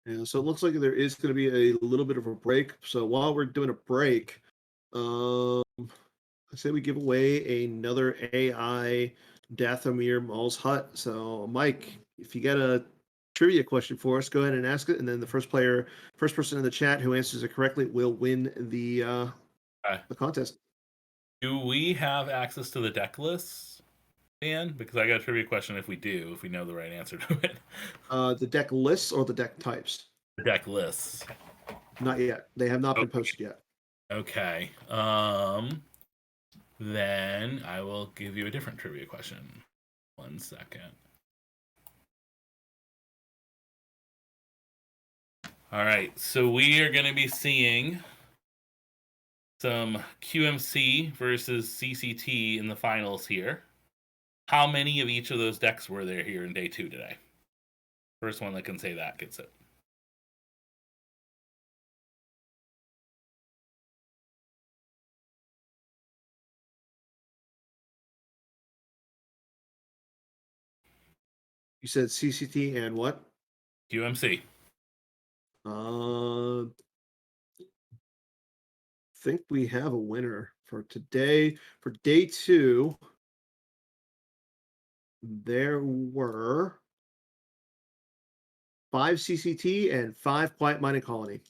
Yeah, so it looks like there is going to be a little bit of a break. So while we're doing a break, um, I say we give away another AI Dathomir Mall's Hut. So, Mike, if you got a trivia question for us, go ahead and ask it, and then the first person in the chat who answers it correctly will win the contest. Do we have access to the deck lists, Dan? Because I got a trivia question if we know the right answer to it. The deck lists or the deck types? The deck lists. Not yet. They have not been posted yet. Okay. Then I will give you a different trivia question. 1 second. All right, so we are going to be seeing some QMC versus CCT in the finals here. How many of each of those decks were there here in day 2 today? First one that can say that gets it. You said CCT and what? QMC. Think we have a winner for today. For day 2, there were 5 CCT and 5 Quiet Mining Colony.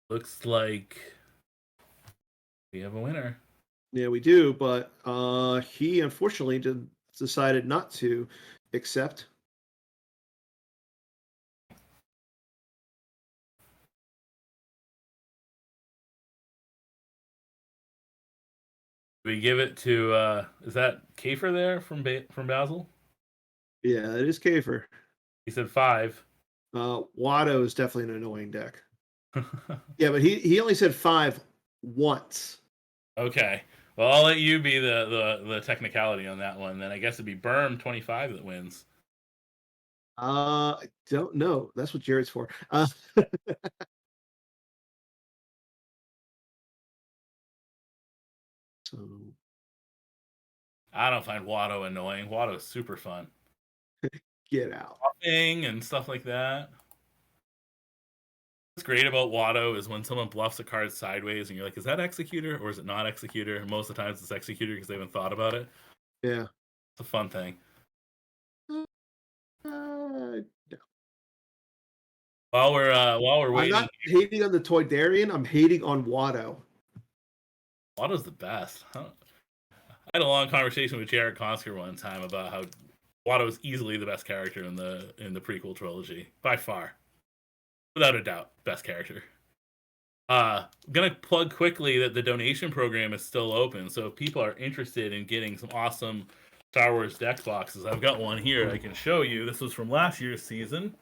Looks like we have a winner. Yeah, we do, but he unfortunately decided not to accept. We give it to is that Kafer there from Basel? Yeah, it is Kafer. He said 5. Watto is definitely an annoying deck. Yeah, but he only said 5 once. Okay. Well, I'll let you be the technicality on that one. Then I guess it'd be Berm 25 that wins. I don't know. That's what Jared's for. So I don't find Watto annoying. Watto is super fun. get out. Bluffing and stuff like that. What's great about Watto is when someone bluffs a card sideways and you're like, is that Executor or is it not Executor? And most of the times it's Executor because they haven't thought about it. Yeah. It's a fun thing. No. While we're waiting, I'm not hating on the Toydarian. I'm hating on Watto. Watto's the best. I had a long conversation with Jared Konsker one time about how Watto is easily the best character in the prequel trilogy by far, without a doubt, best character. I'm gonna plug quickly that the donation program is still open, so if people are interested in getting some awesome Star Wars deck boxes, I've got one here I can show you. This was from last year's season.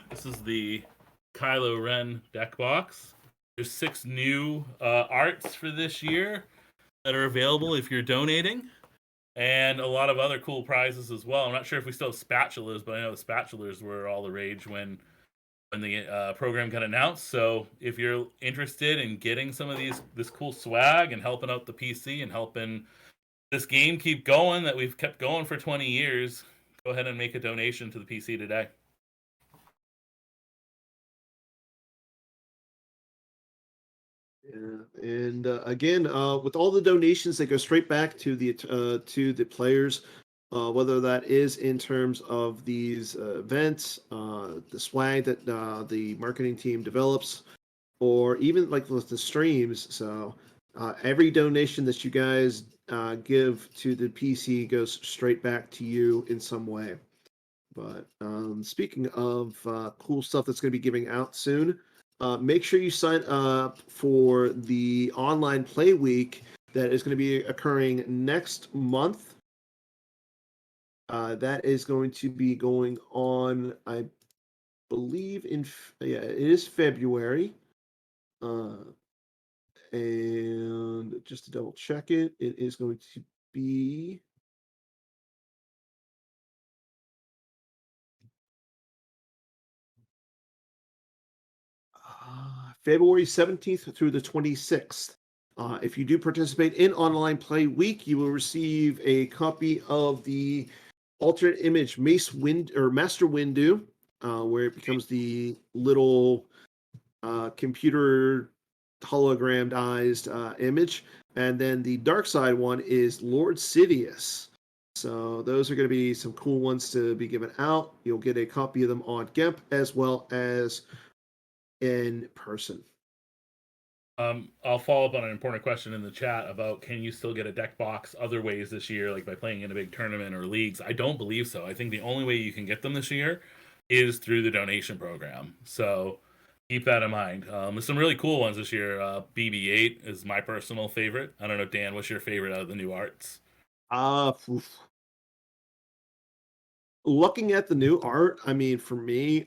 This is the Kylo Ren deck box. There's 6 new arts for this year that are available if you're donating, and a lot of other cool prizes as well. I'm not sure if we still have spatulas, but I know the spatulas were all the rage when the program got announced. So if you're interested in getting some of this cool swag and helping out the PC and helping this game keep going that we've kept going for 20 years, go ahead and make a donation to the PC today. Yeah, and again, with all the donations, they go straight back to the players, whether that is in terms of these events, the swag that the marketing team develops, or even like with the streams. So every donation that you guys give to the PC goes straight back to you in some way. But speaking of cool stuff that's going to be giving out soon, make sure you sign up for the online play week that is going to be occurring next month. That is going to be going on, I believe, it is February. And just to double check it is going to be February 17th through the 26th. If you do participate in online play week, you will receive a copy of the alternate image Master Windu, where it becomes the little computer hologrammed image. And then the dark side one is Lord Sidious. So those are going to be some cool ones to be given out. You'll get a copy of them on GEMP as well as in person. I'll follow up on an important question in the chat about can you still get a deck box other ways this year, like by playing in a big tournament or leagues? I don't believe so. I think the only way you can get them this year is through the donation program. So keep that in mind. There's some really cool ones this year. BB-8 is my personal favorite. I don't know, Dan, what's your favorite out of the new arts? Looking at the new art, I mean, for me,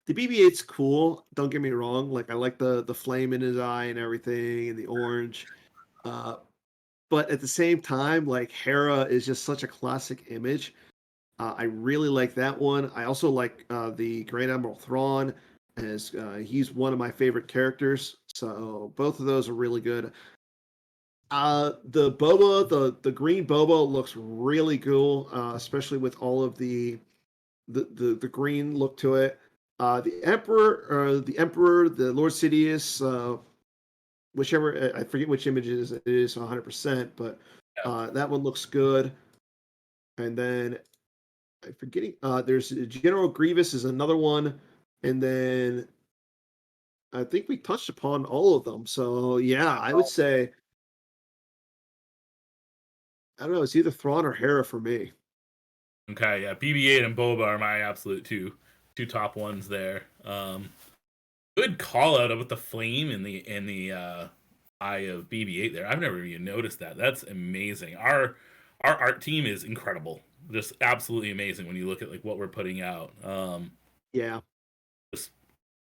the BB-8's cool. Don't get me wrong. Like I like the flame in his eye and everything, and the orange. But at the same time, like Hera is just such a classic image. I really like that one. I also like the Grand Admiral Thrawn, as he's one of my favorite characters. So both of those are really good. The Boba, the green Boba looks really cool, especially with all of the green look to it. The Emperor, the Lord Sidious, whichever I forget which image it is 100%, but that one looks good. And then I'm forgetting. There's General Grievous is another one, and then I think we touched upon all of them. So yeah, I would say I don't know. It's either Thrawn or Hera for me. Okay, yeah, BB-8 and Boba are my absolute two top ones there. Good call out about the flame in the eye of BB-8 there. I've never even noticed that. That's amazing. Our art team is incredible. Just absolutely amazing when you look at like what we're putting out. Yeah. Just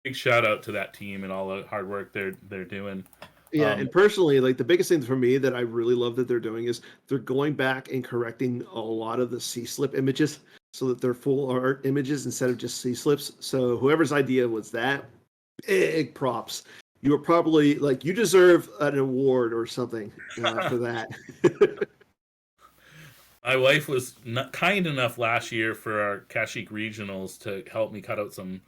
big shout out to that team and all the hard work they're doing. Yeah, and personally, like the biggest thing for me that I really love that they're doing is they're going back and correcting a lot of the C-slip images so that they're full art images instead of just C-slips. So whoever's idea was that, big props. You were probably like you deserve an award or something for that. My wife was kind enough last year for our Kashyyyk regionals to help me cut out some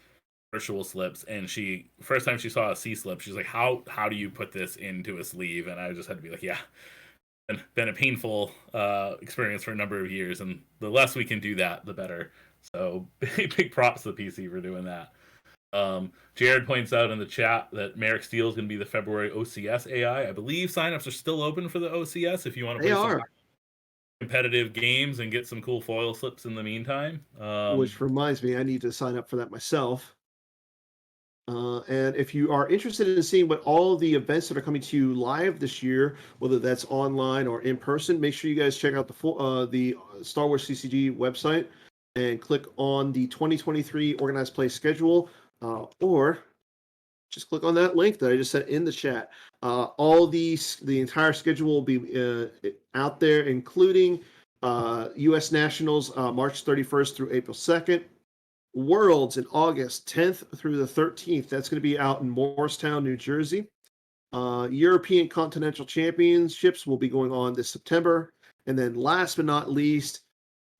virtual slips, and she first time she saw a C slip, she's like, how do you put this into a sleeve? And I just had to be like, yeah, been a painful experience for a number of years, and the less we can do that, the better. So big props to the PC for doing that. Jared points out in the chat that Merrick Steele is going to be the February OCS AI. I believe signups are still open for the OCS if you want to play some competitive games and get some cool foil slips in the meantime. Which reminds me, I need to sign up for that myself. And if you are interested in seeing what all the events that are coming to you live this year, whether that's online or in person, make sure you guys check out the Star Wars CCG website and click on the 2023 organized play schedule, or just click on that link that I just sent in the chat. The entire schedule will be out there, including U.S. Nationals March 31st through April 2nd. Worlds in August 10th through the 13th. That's going to be out in Morristown, New Jersey. European Continental Championships will be going on this September. And then last but not least,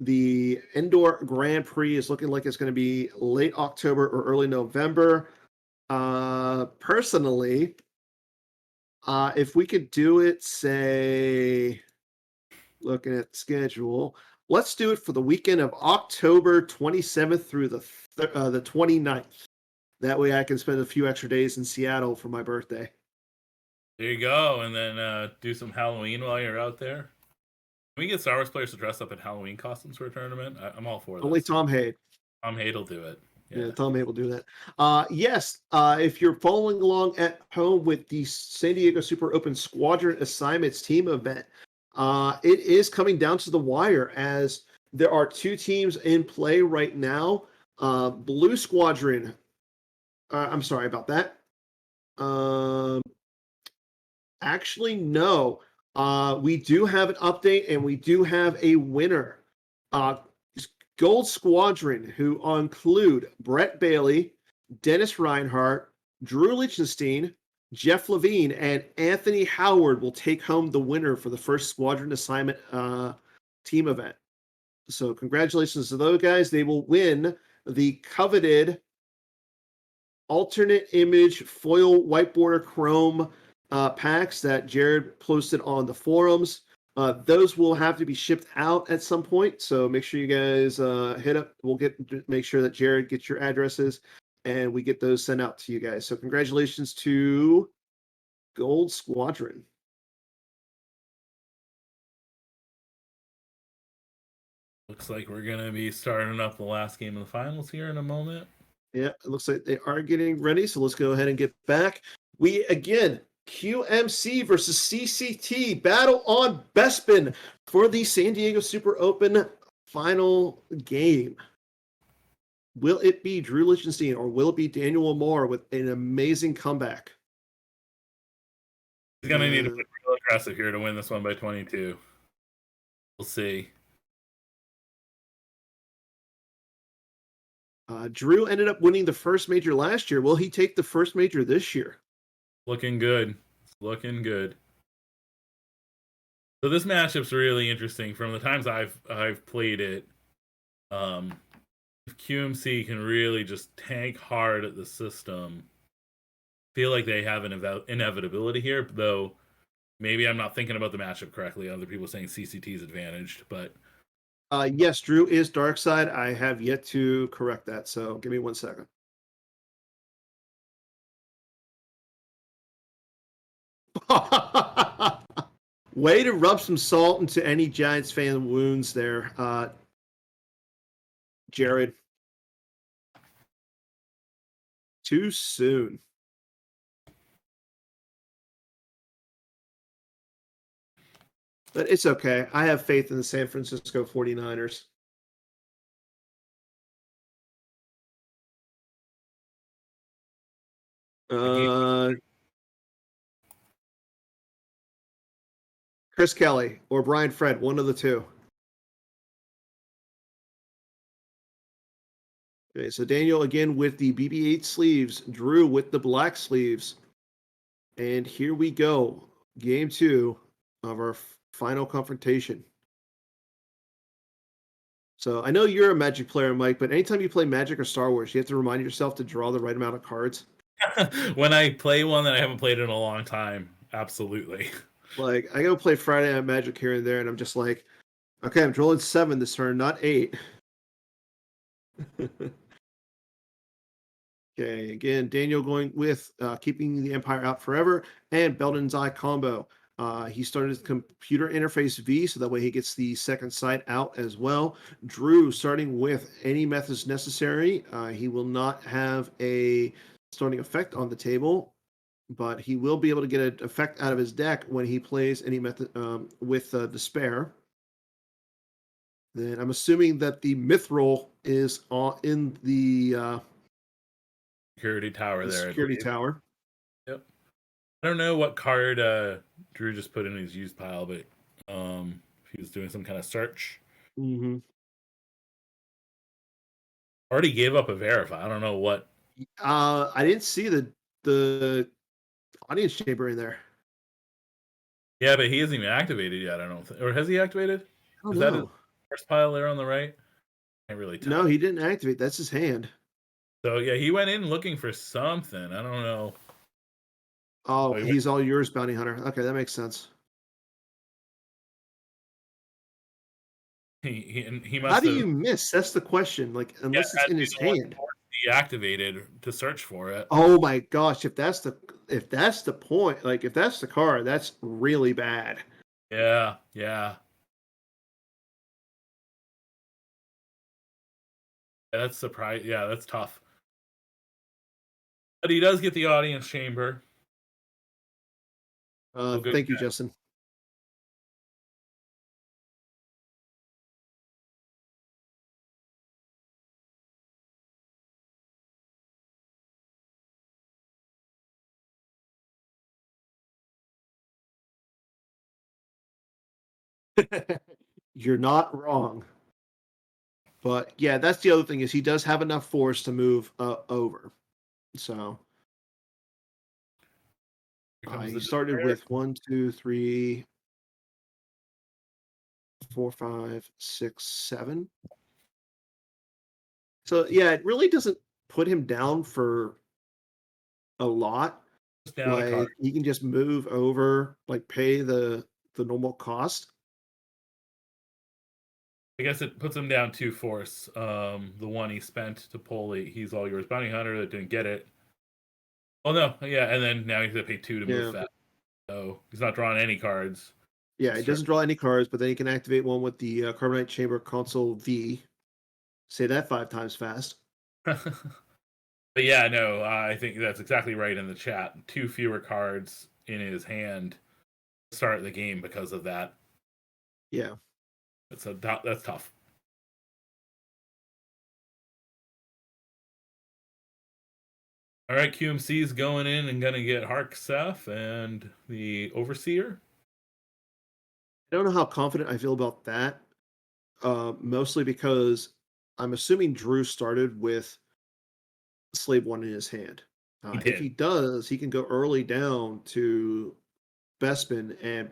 the Indoor Grand Prix is looking like it's going to be late October or early November. Personally, if we could do it, say, looking at the schedule, let's do it for the weekend of October 27th through the 29th. That way I can spend a few extra days in Seattle for my birthday. There you go. And then do some Halloween while you're out there. Can we get Star Wars players to dress up in Halloween costumes for a tournament? I'm all for that. Only Tom Haid. Tom Haid will do it. Yeah, Tom Haid will do that. Yes, if you're following along at home with the San Diego Super Open Squadron Assignments team event, it is coming down to the wire as there are two teams in play right now. Blue Squadron. I'm sorry about that. Actually, no. We do have an update and we do have a winner. Gold Squadron, who include Brett Bailey, Dennis Reinhardt, Drew Lichtenstein, Jeff Levine, and Anthony Howard will take home the winner for the first squadron assignment team event. So congratulations to those guys. They will win the coveted alternate image foil white border chrome packs that Jared posted on the forums. Those will have to be shipped out at some point, so make sure you guys hit up. Make sure that Jared gets your addresses, and we get those sent out to you guys. So congratulations to Gold Squadron. Looks like we're going to be starting up the last game of the finals here in a moment. Yeah, it looks like they are getting ready, so let's go ahead and get back. We, again, QMC versus CCT, battle on Bespin for the San Diego Super Open final game. Will it be Drew Lichtenstein or will it be Daniel Amor with an amazing comeback? He's going to need to be real aggressive here to win this one by 22. We'll see. Drew ended up winning the first major last year. Will he take the first major this year? Looking good. It's looking good. So this matchup's really interesting. From the times I've played it, if QMC can really just tank hard at the system, feel like they have an inevitability here, though maybe I'm not thinking about the matchup correctly. Other people saying CCT is advantaged, but yes, Drew is dark side. I have yet to correct that, so give me 1 second. Way to rub some salt into any Giants fan wounds there, Jared. Too soon. But it's okay. I have faith in the San Francisco 49ers. Chris Kelly or Brian Fred, one of the two. Okay, so Daniel again with the BB-8 sleeves, Drew with the black sleeves. And here we go. Game 2 of our final confrontation. So I know you're a Magic player, Mike, but anytime you play Magic or Star Wars, you have to remind yourself to draw the right amount of cards. When I play one that I haven't played in a long time, absolutely. Like, I go play Friday Night Magic here and there, and I'm just like, okay, I'm drawing 7 this turn, not 8. Okay, again, Daniel going with keeping the Empire out forever and Belden's Eye combo. He started his computer interface V, so that way he gets the second sight out as well. Drew starting with any methods necessary. He will not have a starting effect on the table, but he will be able to get an effect out of his deck when he plays any method with Despair. Then I'm assuming that the Mithril is in the security tower there. Security tower. Yep. I don't know what card Drew just put in his used pile, but if he was doing some kind of search. Mm-hmm. Already gave up a verify. I don't know what. I didn't see the audience chamber in there. Yeah, but he hasn't even activated yet. I don't think, or has he activated? Is that his first pile there on the right? Can't really tell. No, he didn't activate. That's his hand. So yeah, he went in looking for something. I don't know. Oh, he's all yours, bounty hunter. Okay, that makes sense. He must. How do you miss? That's the question. Like, unless it's in his hand. Deactivated to search for it. Oh my gosh! If that's the point, like if that's the card, that's really bad. Yeah. That's surprise. Yeah, that's tough. But he does get the audience chamber. Thank you, Justin. You're not wrong. But yeah, that's the other thing is he does have enough force to move over. So he started with 1, 2, 3, 4, 5, 6, 7. So yeah, it really doesn't put him down for a lot. Just down a card. Like he can just move over, like pay the normal cost. I guess it puts him down 2 force. The one he spent to pull He's All Yours Bounty Hunter that didn't get it. Oh no, yeah, and then now he's gonna pay 2 to move Yeah. fast. So he's not drawing any cards. Yeah, it doesn't draw any cards, but then you can activate one with the Carbonite Chamber Console V. Say that 5 times fast. But yeah, no, I think that's exactly right in the chat. 2 fewer cards in his hand to start the game because of that. Yeah. That's tough. All right, QMC is going in and going to get Hark Seth and the Overseer. I don't know how confident I feel about that. Mostly because I'm assuming Drew started with Slave 1 in his hand. He If did. he does, he can go early down to Bespin and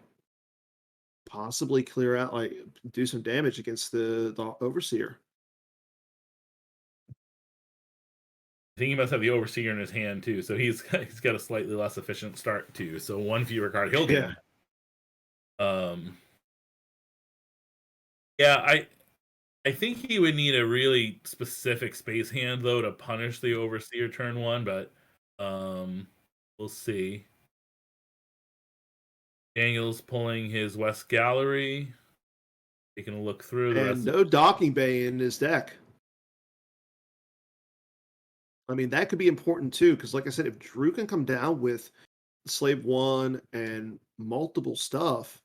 possibly clear out, like, do some damage against the Overseer. I think he must have the Overseer in his hand too, so he's got a slightly less efficient start too. So 1 fewer card, he'll get. Yeah, I think he would need a really specific space hand though to punish the Overseer turn 1, but we'll see. Daniel's pulling his West Gallery. Taking a look through the And rest. no Docking Bay in his deck. I mean, that could be important too, because like I said, if Drew can come down with Slave 1 and multiple stuff,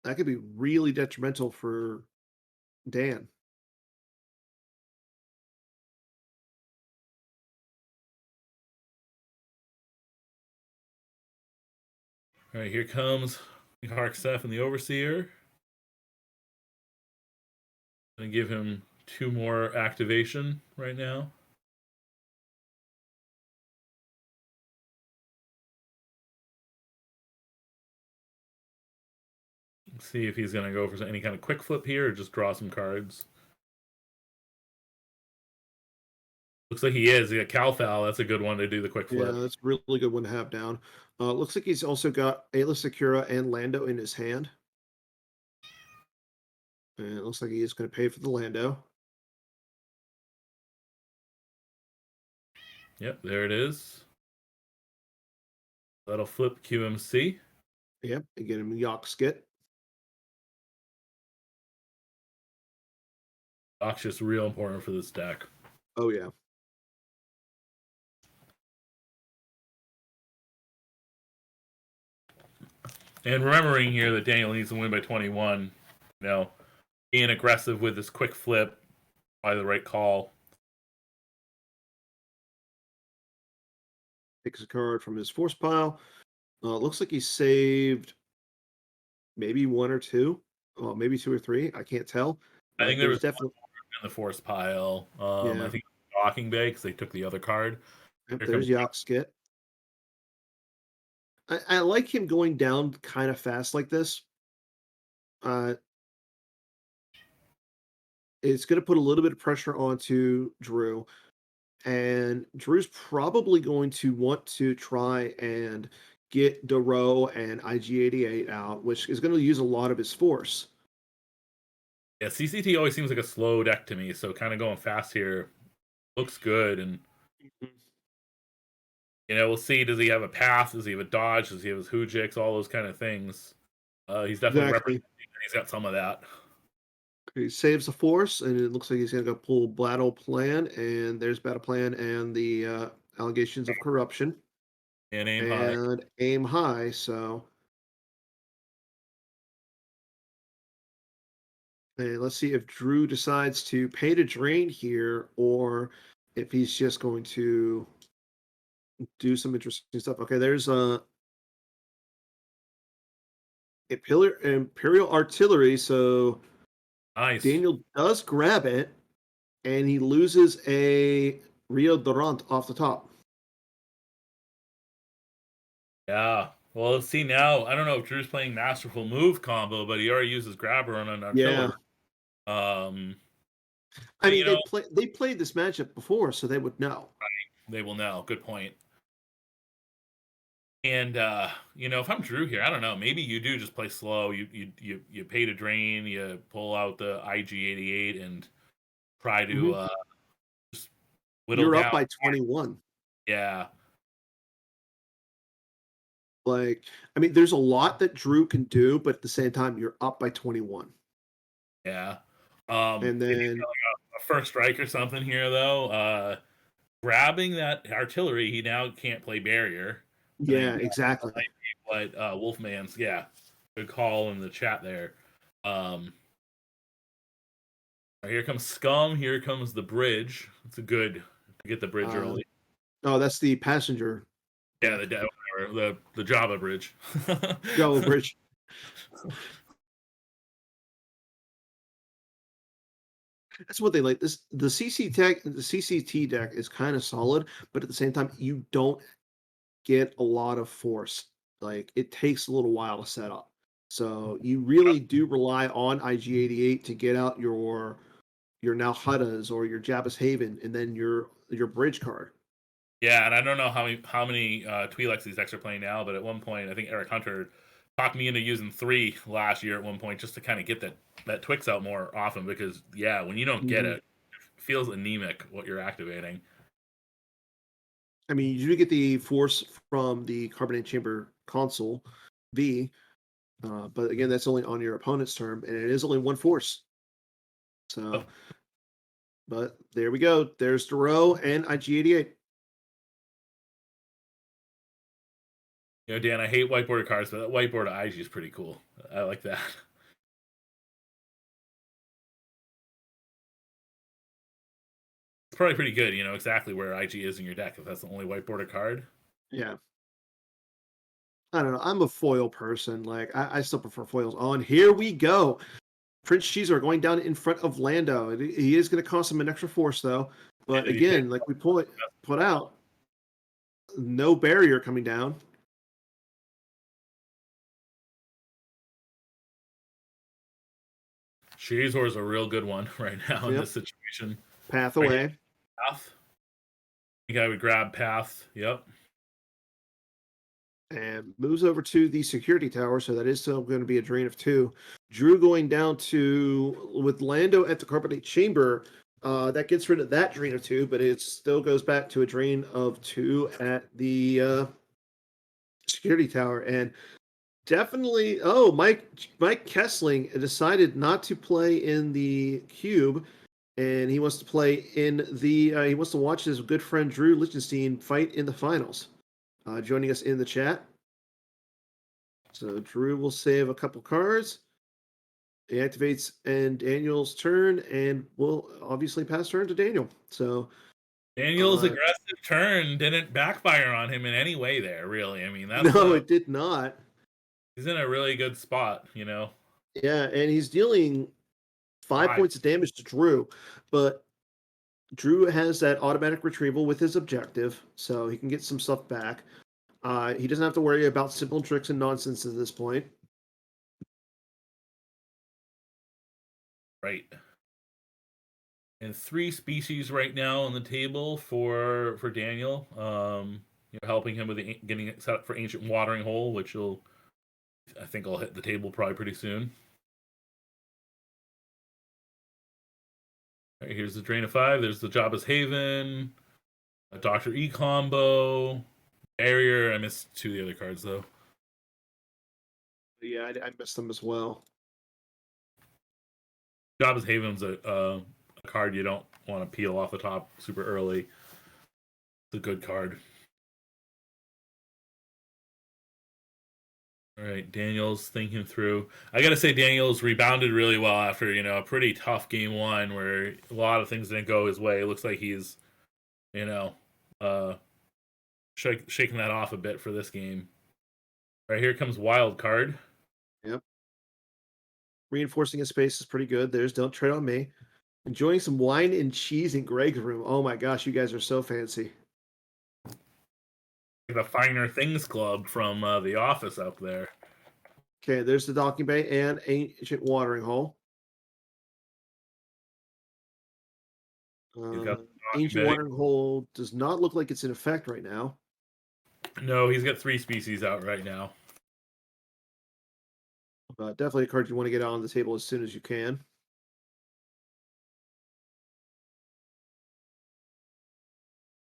that could be really detrimental for Dan. All right, here comes Harksef and the Overseer. Gonna give him 2 more activation right now. Let's see if he's gonna go for any kind of quick flip here or just draw some cards. Looks like he is. He got Calfal. That's a good one to do the quick flip. Yeah, that's a really good one to have down. Looks like he's also got Ayla Secura and Lando in his hand. And it looks like he is going to pay for the Lando. Yep, there it is. That'll flip QMC. Yep, and get him Yak Skit. Doc's just real important for this deck. Oh, yeah. And remembering here that Daniel needs to win by 21, being aggressive with this quick flip, by the right call. Takes a card from his force pile. Looks like he saved maybe 1 or 2. Well, maybe 2 or 3. I can't tell. I think there was definitely in the force pile. Yeah. I think Docking Bay because they took the other card. Yep, there's Yak Skit. I like him going down kind of fast like this. It's going to put a little bit of pressure onto Drew. And Drew's probably going to want to try and get Duro and IG-88 out, which is going to use a lot of his force. Yeah, CCT always seems like a slow deck to me, so kind of going fast here looks good. And we'll see. Does he have a path? Does he have a dodge? Does he have his Hujix? All those kind of things. He's definitely representing. He's got some of that. He saves the force, and it looks like he's going to go pull Battle Plan, and there's Battle Plan and the allegations of corruption. And aim high. And aim high, so. And let's see if Drew decides to pay to drain here, or if he's just going to do some interesting stuff. Okay, there's Imperial Artillery, so Nice. Daniel does grab it, and he loses a Rio Durant off the top. Yeah, Well, let's see now. I don't know if Drew's playing Masterful Move combo, but he already uses Grabber on an Yeah. artillery. Um, I mean, you know, they played this matchup before, so they would know. they will know. Good point. And if I'm Drew here, I don't know. Maybe you do just play slow. You pay to drain. You pull out the IG88 and try to Mhm. just whittle You're up down. by 21. Yeah, Like, I mean, there's a lot that Drew can do, but at the same time, you're up by 21. yeah. And If he's then, got like a first strike or something here, though, grabbing that artillery, he now can't play barrier. I yeah, think that exactly. might be what Wolfman's. Yeah, good call in the chat there. Um, Here comes Scum. Here comes the bridge. It's a good to get the bridge Uh, early. oh, that's the passenger Yeah, deck. the Java bridge. Java Bridge. That's what they like. The CCT deck is kind of solid, but at the same time, you don't get a lot of force. Like it takes a little while to set up. So you really do rely on IG88 to get out your now Huttas or your Jabba's Haven, and then your bridge card. Yeah, and I don't know how many Twi'leks these decks are playing now, but at one point I think Eric Hunter talked me into using 3 last year at one point just to kind of get that Twix out more often because yeah, when you don't get Mhm. it, it feels anemic what you're activating. I mean, you do get the force from the Carbonate Chamber console V, but again, that's only on your opponent's turn, and it is only one force. Oh, So, but there we go. There's Duro and IG88. Dan, I hate whiteboard cards, but that whiteboard of IG is pretty cool. I like that. It's probably pretty good. You know exactly where IG is in your deck if that's the only whiteboard card. Yeah. I don't know. I'm a foil person. Like I still prefer foils. Oh, and here we go. Prince Cheezer going down in front of Lando. He is going to cost him an extra force though. Yeah, But did he pick again, like we put out, no barrier coming down. Shazor is a real good one right now in Yep. this situation. Path Right here, away. Path. I think I would grab Path. Yep. And moves over to the security tower, so that is still going to be a drain of 2. Drew going down to with Lando at the Carbonate Chamber. That gets rid of that drain of 2, but it still goes back to a drain of 2 at the security tower. And definitely, oh, Mike Kessling decided not to play in the cube, and he wants to play in the. He wants to watch his good friend Drew Lichtenstein fight in the finals. Joining us in the chat. So Drew will save a couple cards. He activates and Daniel's turn, and will obviously pass turn to Daniel. So Daniel's aggressive turn didn't backfire on him in any way there, really. I mean, that's no, it did not. he's in a really good spot, you know. Yeah, and he's dealing 5 points of damage to Drew, but Drew has that automatic retrieval with his objective, so he can get some stuff back. He doesn't have to worry about simple tricks and nonsense at this point. Right. And 3 species right now on the table for Daniel. Helping him with getting it set up for Ancient Watering Hole, which I think I'll hit the table probably pretty soon. All right, here's the Drain of 5. There's the Jabba's Haven, a Doctor E combo, Barrier. I missed 2 of the other cards though. Yeah, I missed them as well. Jabba's Haven's a card you don't want to peel off the top super early. It's a good card. All right, Daniel's thinking through. I got to say, Daniel's rebounded really well after a pretty tough game 1 where a lot of things didn't go his way. It looks like he's you know uh, shaking that off a bit for this game. Right here comes Wild Card. Yep. Reinforcing his space is pretty good. There's Don't Tread on Me. Enjoying some wine and cheese in Greg's room. Oh my gosh, you guys are so fancy. the Finer Things Club from The Office up there. Okay, there's the docking bay and ancient watering hole. He's got the docking Ancient bay. watering hole does not look like it's in effect right now. No, he's got 3 species out right now. Definitely a card you want to get out on the table as soon as you can.